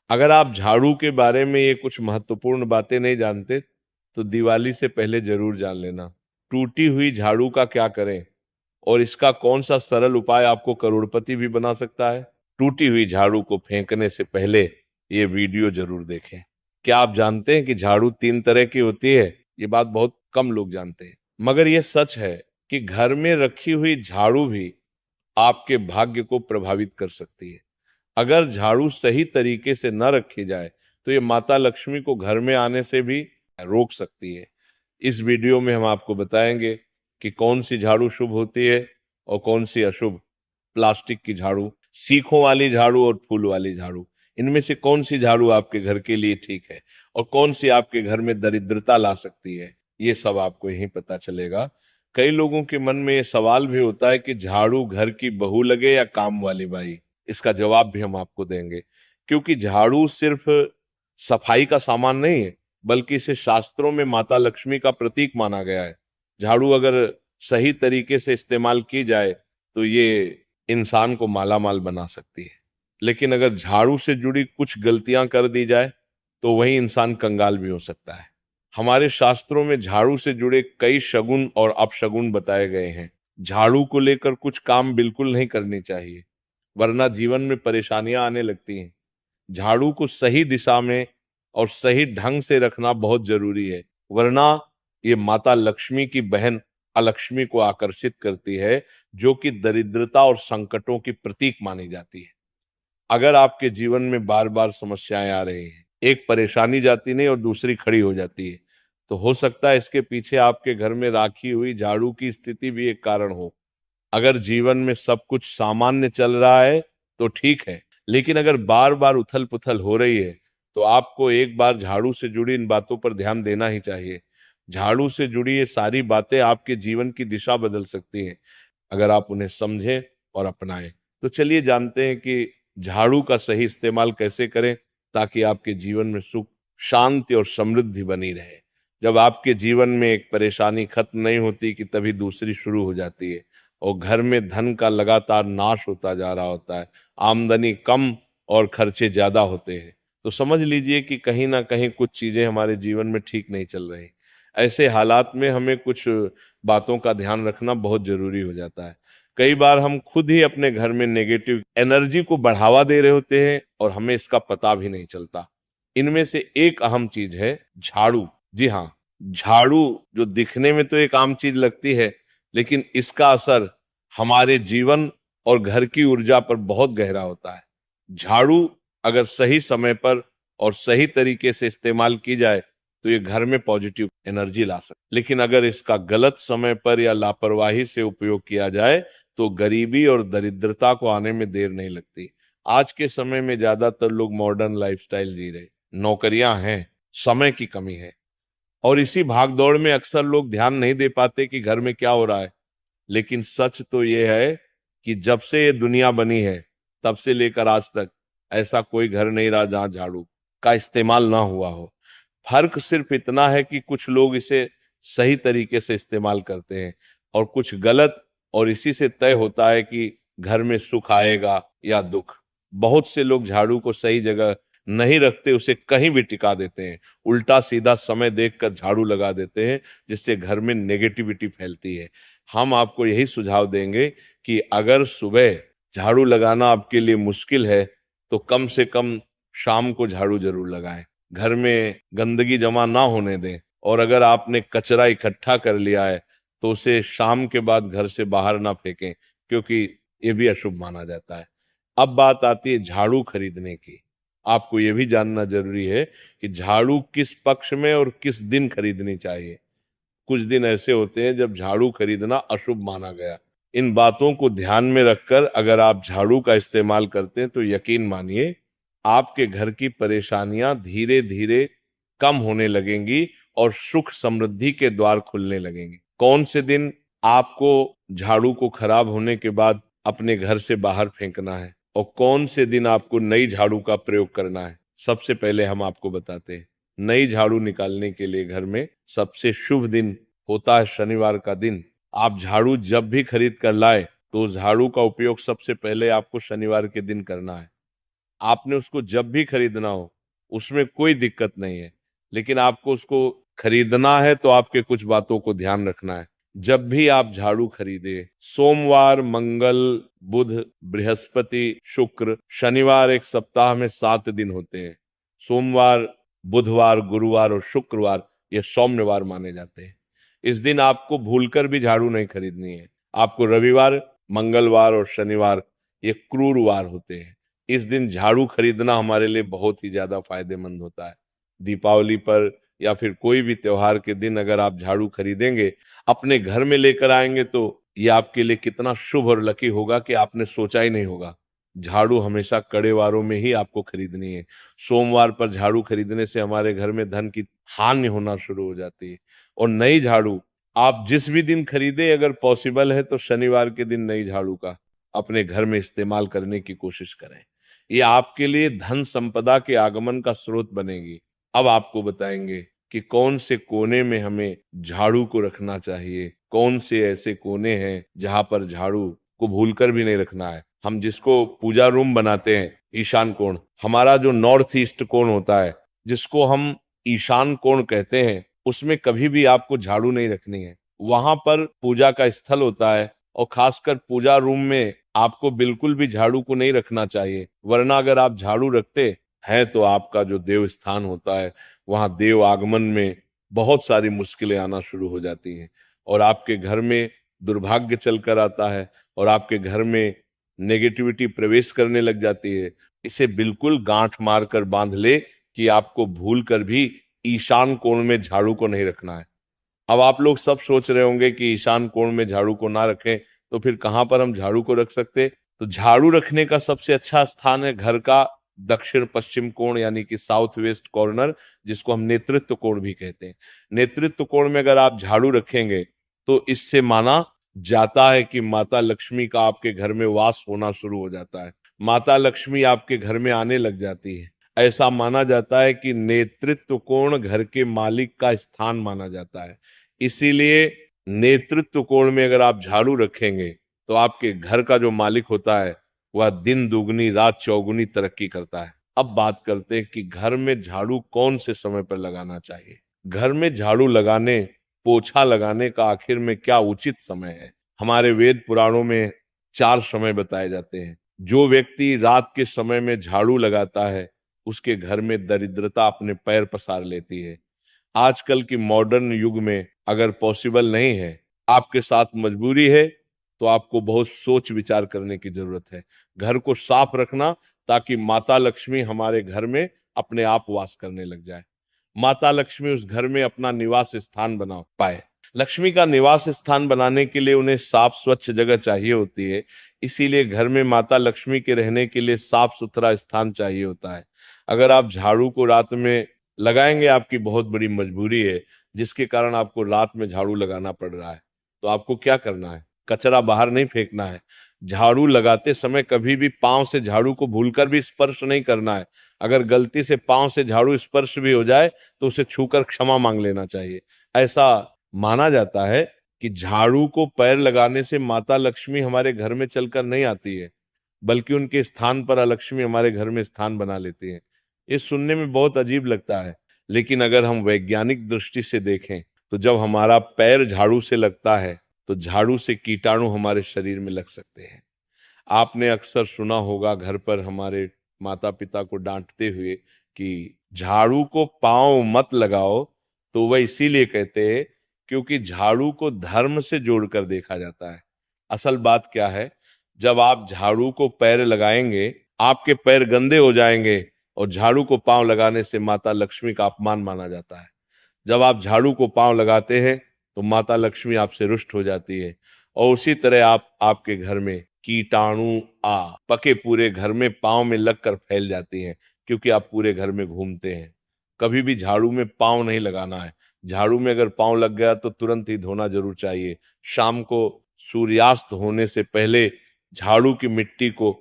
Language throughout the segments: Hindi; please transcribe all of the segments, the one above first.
अगर आप झाड़ू के बारे में ये कुछ महत्वपूर्ण बातें नहीं जानते तो दिवाली से पहले जरूर जान लेना। टूटी हुई झाड़ू का क्या करें और इसका कौन सा सरल उपाय आपको करोड़पति भी बना सकता है। टूटी हुई झाड़ू को फेंकने से पहले ये वीडियो जरूर देखें। क्या आप जानते हैं कि झाड़ू 3 तरह की होती है? ये बात बहुत कम लोग जानते हैं, मगर ये सच है कि घर में रखी हुई झाड़ू भी आपके भाग्य को प्रभावित कर सकती है। अगर झाड़ू सही तरीके से न रखी जाए तो ये माता लक्ष्मी को घर में आने से भी रोक सकती है। इस वीडियो में हम आपको बताएंगे कि कौन सी झाड़ू शुभ होती है और कौन सी अशुभ। प्लास्टिक की झाड़ू, सीखों वाली झाड़ू और फूल वाली झाड़ू, इनमें से कौन सी झाड़ू आपके घर के लिए ठीक है और कौन सी आपके घर में दरिद्रता ला सकती है, ये सब आपको यहीं पता चलेगा। कई लोगों के मन में ये सवाल भी होता है कि झाड़ू घर की बहू लगे या काम वाली बाई। इसका जवाब भी हम आपको देंगे, क्योंकि झाड़ू सिर्फ सफाई का सामान नहीं है, बल्कि इसे शास्त्रों में माता लक्ष्मी का प्रतीक माना गया है। झाड़ू अगर सही तरीके से इस्तेमाल की जाए तो ये इंसान को मालामाल बना सकती है, लेकिन अगर झाड़ू से जुड़ी कुछ गलतियां कर दी जाए तो वही इंसान कंगाल भी हो सकता है। हमारे शास्त्रों में झाड़ू से जुड़े कई शगुन और अपशगुन बताए गए हैं। झाड़ू को लेकर कुछ काम बिल्कुल नहीं करनी चाहिए, वरना जीवन में परेशानियां आने लगती हैं। झाड़ू को सही दिशा में और सही ढंग से रखना बहुत जरूरी है, वरना ये माता लक्ष्मी की बहन अलक्ष्मी को आकर्षित करती है, जो कि दरिद्रता और संकटों की प्रतीक मानी जाती है। अगर आपके जीवन में बार बार समस्याएं आ रही हैं, एक परेशानी जाती नहीं और दूसरी खड़ी हो जाती है, तो हो सकता है इसके पीछे आपके घर में राखी हुई झाड़ू की स्थिति भी एक कारण हो। अगर जीवन में सब कुछ सामान्य चल रहा है तो ठीक है, लेकिन अगर बार बार उथल पुथल हो रही है तो आपको एक बार झाड़ू से जुड़ी इन बातों पर ध्यान देना ही चाहिए। झाड़ू से जुड़ी ये सारी बातें आपके जीवन की दिशा बदल सकती हैं, अगर आप उन्हें समझें और अपनाएं। तो चलिए जानते हैं कि झाड़ू का सही इस्तेमाल कैसे करें ताकि आपके जीवन में सुख, शांति और समृद्धि बनी रहे। जब आपके जीवन में एक परेशानी खत्म नहीं होती कि तभी दूसरी शुरू हो जाती है और घर में धन का लगातार नाश होता जा रहा होता है, आमदनी कम और खर्चे ज्यादा होते हैं, तो समझ लीजिए कि कहीं ना कहीं कुछ चीजें हमारे जीवन में ठीक नहीं चल रही। ऐसे हालात में हमें कुछ बातों का ध्यान रखना बहुत जरूरी हो जाता है। कई बार हम खुद ही अपने घर में नेगेटिव एनर्जी को बढ़ावा दे रहे होते हैं और हमें इसका पता भी नहीं चलता। इनमें से एक अहम चीज है झाड़ू। जी हाँ, झाड़ू जो दिखने में तो एक आम चीज लगती है, लेकिन इसका असर हमारे जीवन और घर की ऊर्जा पर बहुत गहरा होता है। झाड़ू अगर सही समय पर और सही तरीके से इस्तेमाल की जाए तो ये घर में पॉजिटिव एनर्जी ला सकती, लेकिन अगर इसका गलत समय पर या लापरवाही से उपयोग किया जाए तो गरीबी और दरिद्रता को आने में देर नहीं लगती। आज के समय में ज्यादातर लोग मॉडर्न लाइफस्टाइल जी रहे, नौकरियां हैं, समय की कमी है, और इसी भागदौड़ में अक्सर लोग ध्यान नहीं दे पाते कि घर में क्या हो रहा है। लेकिन सच तो यह है कि जब से ये दुनिया बनी है तब से लेकर आज तक ऐसा कोई घर नहीं रहा जहां झाड़ू का इस्तेमाल ना हुआ हो। फर्क सिर्फ इतना है कि कुछ लोग इसे सही तरीके से इस्तेमाल करते हैं और कुछ गलत, और इसी से तय होता है कि घर में सुख आएगा या दुख। बहुत से लोग झाड़ू को सही जगह नहीं रखते, उसे कहीं भी टिका देते हैं, उल्टा सीधा समय देखकर झाड़ू लगा देते हैं, जिससे घर में नेगेटिविटी फैलती है। हम आपको यही सुझाव देंगे कि अगर सुबह झाड़ू लगाना आपके लिए मुश्किल है तो कम से कम शाम को झाड़ू जरूर लगाएं। घर में गंदगी जमा ना होने दें, और अगर आपने कचरा इकट्ठा कर लिया है तो उसे शाम के बाद घर से बाहर ना फेंकें, क्योंकि ये भी अशुभ माना जाता है। अब बात आती है झाड़ू खरीदने की। आपको ये भी जानना जरूरी है कि झाड़ू किस पक्ष में और किस दिन खरीदनी चाहिए। कुछ दिन ऐसे होते हैं जब झाड़ू खरीदना अशुभ माना गया। इन बातों को ध्यान में रखकर अगर आप झाड़ू का इस्तेमाल करते हैं तो यकीन मानिए आपके घर की परेशानियां धीरे धीरे कम होने लगेंगी और सुख समृद्धि के द्वार खुलने लगेंगे। कौन से दिन आपको झाड़ू को खराब होने के बाद अपने घर से बाहर फेंकना है और कौन से दिन आपको नई झाड़ू का प्रयोग करना है, सबसे पहले हम आपको बताते हैं। नई झाड़ू निकालने के लिए घर में सबसे शुभ दिन होता है शनिवार का दिन। आप झाड़ू जब भी खरीद कर लाए तो झाड़ू का उपयोग सबसे पहले आपको शनिवार के दिन करना है। आपने उसको जब भी खरीदना हो उसमें कोई दिक्कत नहीं है, लेकिन आपको उसको खरीदना है तो आपके कुछ बातों को ध्यान रखना है। जब भी आप झाड़ू खरीदे, सोमवार, मंगल, बुध, बृहस्पति, शुक्र, शनिवार, एक सप्ताह में 7 दिन होते हैं। सोमवार, बुधवार, गुरुवार और शुक्रवार ये सौम्यवार माने जाते हैं। इस दिन आपको भूलकर भी झाड़ू नहीं खरीदनी है। आपको रविवार, मंगलवार और शनिवार ये क्रूरवार होते हैं। इस दिन झाड़ू खरीदना हमारे लिए बहुत ही ज्यादा फायदेमंद होता है। दीपावली पर या फिर कोई भी त्योहार के दिन अगर आप झाड़ू खरीदेंगे, अपने घर में लेकर आएंगे, तो ये आपके लिए कितना शुभ और लकी होगा कि आपने सोचा ही नहीं होगा। झाड़ू हमेशा कड़े वारों में ही आपको खरीदनी है। सोमवार पर झाड़ू खरीदने से हमारे घर में धन की हानि होना शुरू हो जाती है। और नई झाड़ू आप जिस भी दिन खरीदे, अगर पॉसिबल है तो शनिवार के दिन नई झाड़ू का अपने घर में इस्तेमाल करने की कोशिश करें। ये आपके लिए धन संपदा के आगमन का स्रोत बनेगी। अब आपको बताएंगे कि कौन से कोने में हमें झाड़ू को रखना चाहिए, कौन से ऐसे कोने हैं जहां पर झाड़ू को भूलकर भी नहीं रखना है। हम जिसको पूजा रूम बनाते हैं, ईशान कोण, हमारा जो नॉर्थ ईस्ट कोण होता है, जिसको हम ईशान कोण कहते हैं, उसमें कभी भी आपको झाड़ू नहीं रखनी है। वहां पर पूजा का स्थल होता है और खासकर पूजा रूम में आपको बिल्कुल भी झाड़ू को नहीं रखना चाहिए, वरना अगर आप झाड़ू रखते हैं तो आपका जो देव स्थान होता है वहां देव आगमन में बहुत सारी मुश्किलें आना शुरू हो जाती हैं और आपके घर में दुर्भाग्य चलकर आता है और आपके घर में नेगेटिविटी प्रवेश करने लग जाती है। इसे बिल्कुल गांठ मारकर बांध ले कि आपको भूल कर भी ईशान कोण में झाड़ू को नहीं रखना है। अब आप लोग सब सोच रहे होंगे कि ईशान कोण में झाड़ू को ना रखें तो फिर कहां पर हम झाड़ू को रख सकते? तो झाड़ू रखने का सबसे अच्छा स्थान है घर का दक्षिण पश्चिम कोण, यानी कि साउथ वेस्ट कॉर्नर, जिसको हम नेतृत्व कोण भी कहते हैं। नेतृत्व कोण में अगर आप झाड़ू रखेंगे तो इससे माना जाता है कि माता लक्ष्मी का आपके घर में वास होना शुरू हो जाता है। माता लक्ष्मी आपके घर में आने लग जाती है। ऐसा माना जाता है कि नेतृत्व कोण घर के मालिक का स्थान माना जाता है। इसीलिए नेतृत्व कोण में अगर आप झाड़ू रखेंगे तो आपके घर का जो मालिक होता है वह दिन दुगनी रात चौगुनी तरक्की करता है। अब बात करते हैं कि घर में झाड़ू कौन से समय पर लगाना चाहिए। घर में झाड़ू लगाने, पोछा लगाने का आखिर में क्या उचित समय है? हमारे वेद पुराणों में 4 समय बताए जाते हैं। जो व्यक्ति रात के समय में झाड़ू लगाता है उसके घर में दरिद्रता अपने पैर पसार लेती है। आजकल की मॉडर्न युग में अगर पॉसिबल नहीं है, आपके साथ मजबूरी है, तो आपको बहुत सोच विचार करने की जरूरत है। घर को साफ रखना ताकि माता लक्ष्मी हमारे घर में अपने आप वास करने लग जाए। माता लक्ष्मी उस घर में अपना निवास स्थान बना पाए। लक्ष्मी का निवास स्थान बनाने के लिए उन्हें साफ स्वच्छ जगह चाहिए होती है। इसीलिए घर में माता लक्ष्मी के रहने के लिए साफ सुथरा स्थान चाहिए होता है। अगर आप झाड़ू को रात में लगाएंगे, आपकी बहुत बड़ी मजबूरी है जिसके कारण आपको रात में झाड़ू लगाना पड़ रहा है, तो आपको क्या करना है? कचरा बाहर नहीं फेंकना है। झाड़ू लगाते समय कभी भी पांव से झाड़ू को भूलकर भी स्पर्श नहीं करना है। अगर गलती से पांव से झाड़ू स्पर्श भी हो जाए तो उसे छूकर क्षमा मांग लेना चाहिए। ऐसा माना जाता है कि झाड़ू को पैर लगाने से माता लक्ष्मी हमारे घर में चलकर नहीं आती है, बल्कि उनके स्थान पर अलक्ष्मी हमारे घर में स्थान बना लेती है। ये सुनने में बहुत अजीब लगता है, लेकिन अगर हम वैज्ञानिक दृष्टि से देखें तो जब हमारा पैर झाड़ू से लगता है तो झाड़ू से कीटाणु हमारे शरीर में लग सकते हैं। आपने अक्सर सुना होगा घर पर हमारे माता पिता को डांटते हुए कि झाड़ू को पांव मत लगाओ, तो वह इसीलिए कहते हैं क्योंकि झाड़ू को धर्म से जोड़कर देखा जाता है। असल बात क्या है, जब आप झाड़ू को पैर लगाएंगे आपके पैर गंदे हो जाएंगे और झाड़ू को पांव लगाने से माता लक्ष्मी का अपमान माना जाता है। जब आप झाड़ू को पांव लगाते हैं तो माता लक्ष्मी आपसे रुष्ट हो जाती है और उसी तरह आपके घर में कीटाणु पके पूरे घर में पांव में लगकर फैल जाती हैं, क्योंकि आप पूरे घर में घूमते हैं। कभी भी झाड़ू में पांव नहीं लगाना है। झाड़ू में अगर पांव लग गया तो तुरंत ही धोना जरूर चाहिए। शाम को सूर्यास्त होने से पहले झाड़ू की मिट्टी को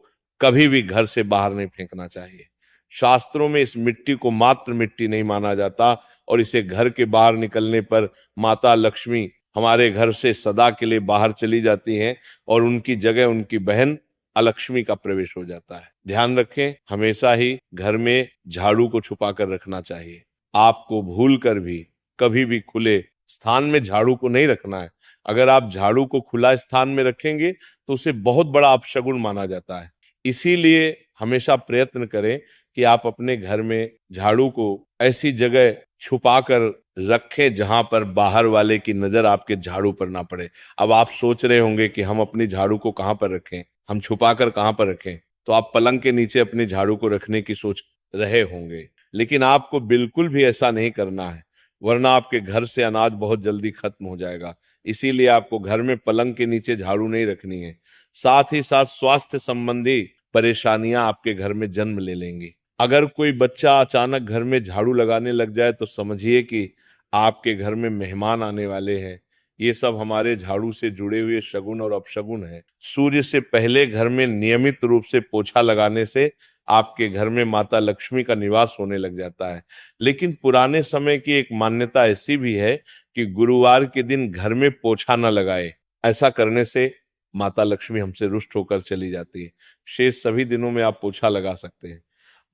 कभी भी घर से बाहर नहीं फेंकना चाहिए। शास्त्रों में इस मिट्टी को मात्र मिट्टी नहीं माना जाता और इसे घर के बाहर निकलने पर माता लक्ष्मी हमारे घर से सदा के लिए बाहर चली जाती हैं और उनकी जगह उनकी बहन अलक्ष्मी का प्रवेश हो जाता है। ध्यान रखें, हमेशा ही घर में झाड़ू को छुपा कर रखना चाहिए। आपको भूल कर भी कभी भी खुले स्थान में झाड़ू को नहीं रखना है। अगर आप झाड़ू को खुला स्थान में रखेंगे तो उसे बहुत बड़ा अपशगुन माना जाता है। इसीलिए हमेशा प्रयत्न करें कि आप अपने घर में झाड़ू को ऐसी जगह छुपा कर रखें जहां पर बाहर वाले की नजर आपके झाड़ू पर ना पड़े। अब आप सोच रहे होंगे कि हम अपनी झाड़ू को कहां पर रखें, हम छुपा कर कहां पर रखें। तो आप पलंग के नीचे अपनी झाड़ू को रखने की सोच रहे होंगे, लेकिन आपको बिल्कुल भी ऐसा नहीं करना है, वरना आपके घर से अनाज बहुत जल्दी खत्म हो जाएगा। इसीलिए आपको घर में पलंग के नीचे झाड़ू नहीं रखनी है। साथ ही साथ स्वास्थ्य संबंधी परेशानियां आपके घर में जन्म ले लेंगी। अगर कोई बच्चा अचानक घर में झाड़ू लगाने लग जाए तो समझिए कि आपके घर में मेहमान आने वाले हैं। ये सब हमारे झाड़ू से जुड़े हुए शगुन और अपशगुन है। सूर्य से पहले घर में नियमित रूप से पोछा लगाने से आपके घर में माता लक्ष्मी का निवास होने लग जाता है। लेकिन पुराने समय की एक मान्यता ऐसी भी है कि गुरुवार के दिन घर में पोछा न लगाए। ऐसा करने से माता लक्ष्मी हमसे रुष्ट होकर चली जाती है। शेष सभी दिनों में आप पोछा लगा सकते हैं।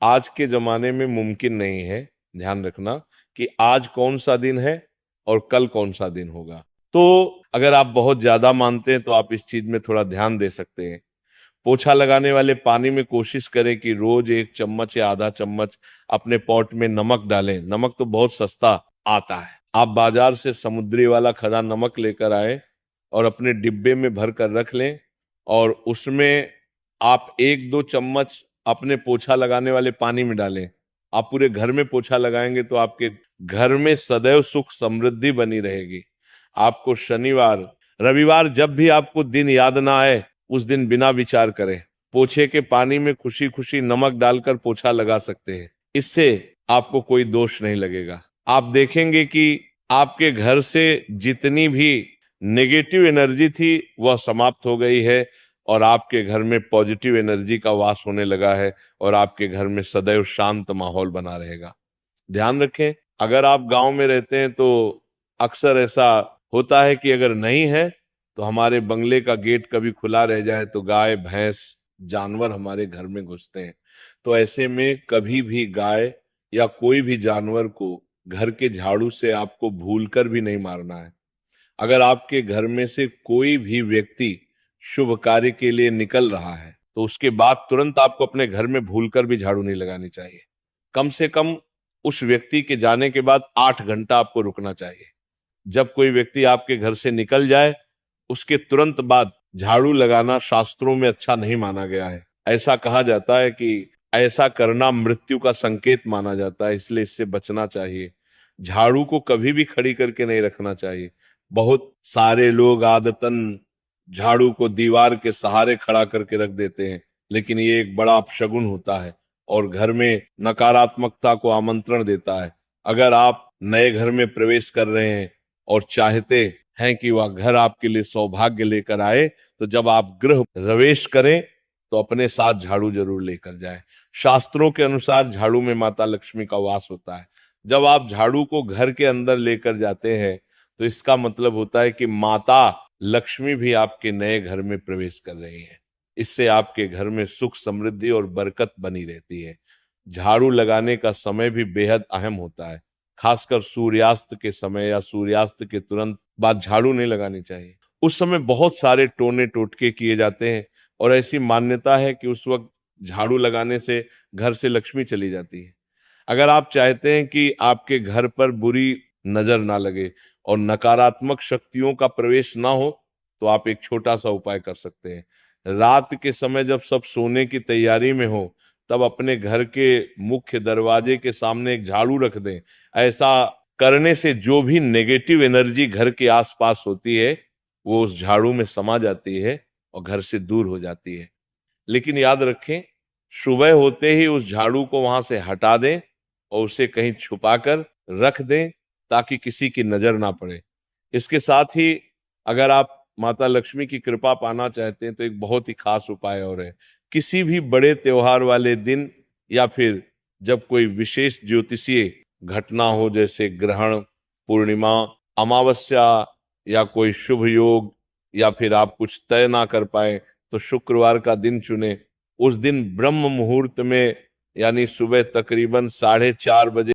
आज के जमाने में मुमकिन नहीं है, ध्यान रखना, कि आज कौन सा दिन है और कल कौन सा दिन होगा। तो अगर आप बहुत ज्यादा मानते हैं तो आप इस चीज में थोड़ा ध्यान दे सकते हैं। पोछा लगाने वाले पानी में कोशिश करें कि रोज 1 चम्मच या आधा चम्मच अपने पॉट में नमक डालें। नमक तो बहुत सस्ता आता है। आप बाजार से समुद्री वाला खरा नमक लेकर आए और अपने डिब्बे में भर कर रख लें, और उसमें आप 1-2 चम्मच अपने पोछा लगाने वाले पानी में डालें। आप पूरे घर में पोछा लगाएंगे तो आपके घर में सदैव सुख समृद्धि बनी रहेगी। आपको शनिवार रविवार जब भी आपको दिन याद ना आए, उस दिन बिना विचार करें पोछे के पानी में खुशी खुशी नमक डालकर पोछा लगा सकते हैं। इससे आपको कोई दोष नहीं लगेगा। आप देखेंगे कि आपके घर से जितनी भी नेगेटिव एनर्जी थी वह समाप्त हो गई है और आपके घर में पॉजिटिव एनर्जी का वास होने लगा है और आपके घर में सदैव शांत माहौल बना रहेगा। ध्यान रखें, अगर आप गांव में रहते हैं तो अक्सर ऐसा होता है कि अगर नहीं है तो हमारे बंगले का गेट कभी खुला रह जाए तो गाय भैंस जानवर हमारे घर में घुसते हैं। तो ऐसे में कभी भी गाय या कोई भी जानवर को घर के झाड़ू से आपको भूलकर भी नहीं मारना है। अगर आपके घर में से कोई भी व्यक्ति शुभ कार्य के लिए निकल रहा है तो उसके बाद तुरंत आपको अपने घर में भूलकर भी झाड़ू नहीं लगानी चाहिए। कम से कम उस व्यक्ति के जाने के बाद 8 घंटा आपको रुकना चाहिए। जब कोई व्यक्ति आपके घर से निकल जाए उसके तुरंत बाद झाड़ू लगाना शास्त्रों में अच्छा नहीं माना गया है। ऐसा कहा जाता है कि ऐसा करना मृत्यु का संकेत माना जाता है, इसलिए इससे बचना चाहिए। झाड़ू को कभी भी खड़ी करके नहीं रखना चाहिए। बहुत सारे लोग आदतन झाड़ू को दीवार के सहारे खड़ा करके रख देते हैं, लेकिन ये एक बड़ा अपशगुन होता है और घर में नकारात्मकता को आमंत्रण देता है। अगर आप नए घर में प्रवेश कर रहे हैं और चाहते हैं कि वह घर आपके लिए सौभाग्य लेकर आए, तो जब आप गृह प्रवेश करें तो अपने साथ झाड़ू जरूर लेकर जाएं। शास्त्रों के अनुसार झाड़ू में माता लक्ष्मी का वास होता है। जब आप झाड़ू को घर के अंदर लेकर जाते हैं तो इसका मतलब होता है कि माता लक्ष्मी भी आपके नए घर में प्रवेश कर रही है। इससे आपके घर में सुख समृद्धि और बरकत बनी रहती है। झाड़ू लगाने का समय भी बेहद अहम होता है। खासकर सूर्यास्त के समय या सूर्यास्त के तुरंत बाद झाड़ू नहीं लगानी चाहिए। उस समय बहुत सारे टोने टोटके किए जाते हैं और ऐसी मान्यता है कि उस वक्त झाड़ू लगाने से घर से लक्ष्मी चली जाती है। अगर आप चाहते हैं कि आपके घर पर बुरी नजर ना लगे और नकारात्मक शक्तियों का प्रवेश ना हो, तो आप एक छोटा सा उपाय कर सकते हैं। रात के समय जब सब सोने की तैयारी में हो तब अपने घर के मुख्य दरवाजे के सामने एक झाड़ू रख दें। ऐसा करने से जो भी नेगेटिव एनर्जी घर के आसपास होती है वो उस झाड़ू में समा जाती है और घर से दूर हो जाती है। लेकिन याद रखें, सुबह होते ही उस झाड़ू को वहां से हटा दें और उसे कहीं छुपा कर रख दें ताकि किसी की नजर ना पड़े। इसके साथ ही अगर आप माता लक्ष्मी की कृपा पाना चाहते हैं तो एक बहुत ही खास उपाय और है। किसी भी बड़े त्योहार वाले दिन या फिर जब कोई विशेष ज्योतिषीय घटना हो, जैसे ग्रहण, पूर्णिमा, अमावस्या या कोई शुभ योग, या फिर आप कुछ तय ना कर पाए तो शुक्रवार का दिन चुने। उस दिन ब्रह्म मुहूर्त में यानी सुबह तकरीबन 4:30 बजे